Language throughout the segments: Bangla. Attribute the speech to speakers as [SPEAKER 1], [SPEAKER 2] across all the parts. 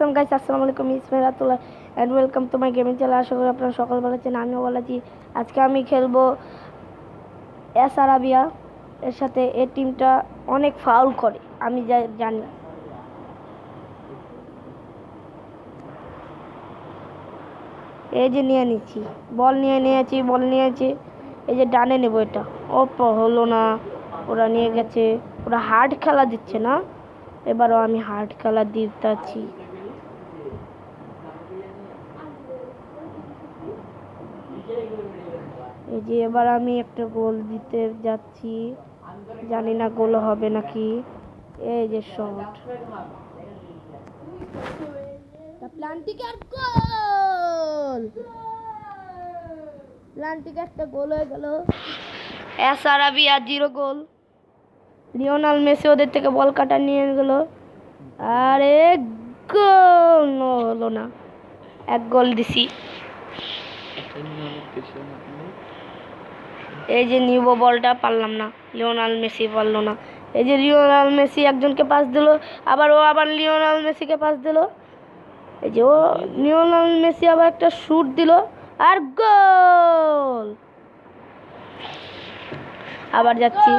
[SPEAKER 1] হোয়াটসঅ্যাপ গাইস, আসসালামু আলাইকুম, ইসমাইলাতুল্লাহ and welcome to my gaming channel. আশা করি আপনারা সকাল ভালো আছেন, আমিও ভালো আছি। আজকে আমি খেলবো এস আরাবিয়া এর সাথে। এই টিমটা অনেক ফাউল করে, আমি জানি। এই যে নিয়ে নিচ্ছি, বল নিয়েছি। এই যে ডানে নেবো, এটা ও হলো না, ওরা নিয়ে গেছে। ওরা হার্ড খেলা দিচ্ছে না, এবারও আমি হার্ড খেলা দিতেছি। এই যে এবার আমি একটা গোল দিতে যাচ্ছি, জানি না গোল হবে নাকি। এই যে শট, প্লান্টিক একটা গোল হয়ে গেল। এস আরাবিয়া 0 গোল। লিওনাল মেসি ওদের থেকে বল কাটা নিয়ে গেল, আরে গোল হলো না। 1 গোল দিছি। এই যে নিব বলটা, পারলাম না, লিওনাল মেসি পারলো না। এই যে লিওনাল মেসি একজনকে পাস দিল, আবার লিওনাল মেসিকে পাস দিল। এই যে লিওনাল মেসি আবার একটা শুট দিল, আর গোল। আবার যাচ্ছি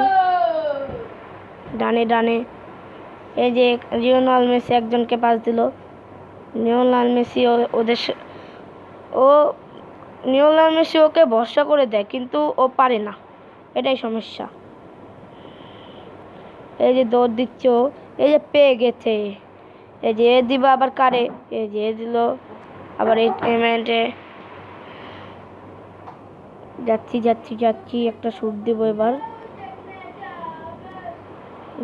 [SPEAKER 1] ডানে। এই যে লিওনাল মেসি একজনকে পাস দিল। লিওনাল মেসি লিওনাল মেসি ওকে ভরসা করে দেয়, কিন্তু ও পারে না, এটাই সমস্যা। এই যে দৌড় দিচ্ছ, এই যে পেয়ে গেছে। এই যে দিব আবার কারে, এই যে দিল আবার। এই পেমেন্টে যাচ্ছি, একটা শুট দিব এবার।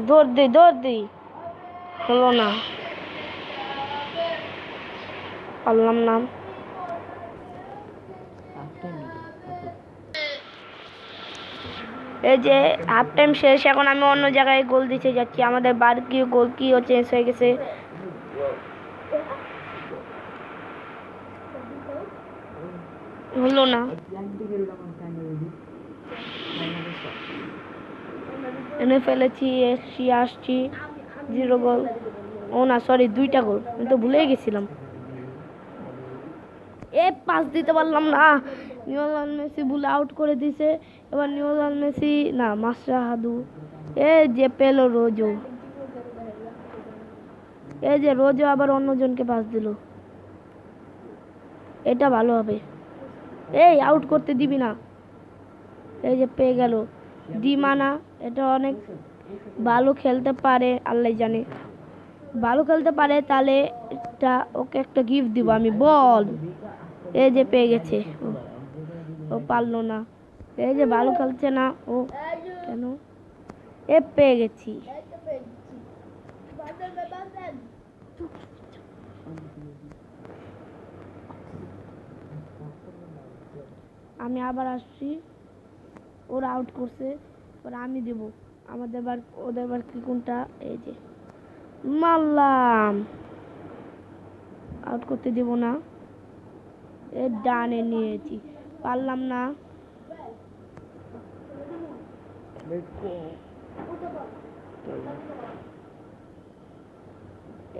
[SPEAKER 1] দৌড় দিই, হলো না, পারলাম না। এই যে হাফ টাইম শেষ, এখন আমি অন্য জায়গায় গোল দিতে যাচ্ছি। আমাদের গোল কিও চেঞ্জ হয়ে গেছে। হলো না, এনে ফেলেছি, আসছি 0 গোল। ও না, সরি, 2টা গোল, আমি তো ভুলেই গেছিলাম। পাস দিতে পারলাম না, লিওনেল মেসি ভুলে আউট করে দিছে। এবার লিওনেল মেসি না, মাশরাফি, এই যে পেলো রোজো, এই যে রোজো আবার অন্যজনকে পাস দিল। এটা ভালো হবে, এই আউট করতে দিবি না। এই যে পেয়ে গেল দিমানা, এটা অনেক ভালো খেলতে পারে, আল্লাহ জানে ভালো খেলতে পারে। তাহলে ওকে একটা গিফট দিব আমি, বল। এই যে পেয়ে গেছে, ও পারলো না। এই যে ভালো খেলছে না ও, কেন? পেয়ে গেছি। আমি আবার আসছি, ওরা আউট করছে, ওরা আমি দেব। ওদের বার কি কোনটা? এই যে মারলাম, আউট করতে দেব না। ডানে নিয়েছি, পারলাম না।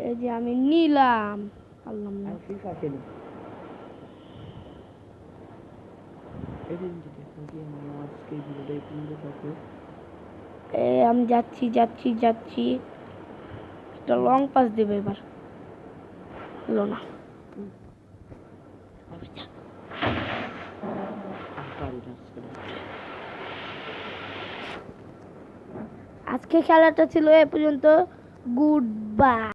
[SPEAKER 1] এই যে আমি নিলাম, পারলাম না। আমি যাচ্ছি, একটা লং পাস দেবে এবার, হলো না। আজকে খেলাটা ছিল এ পর্যন্ত। Good bye.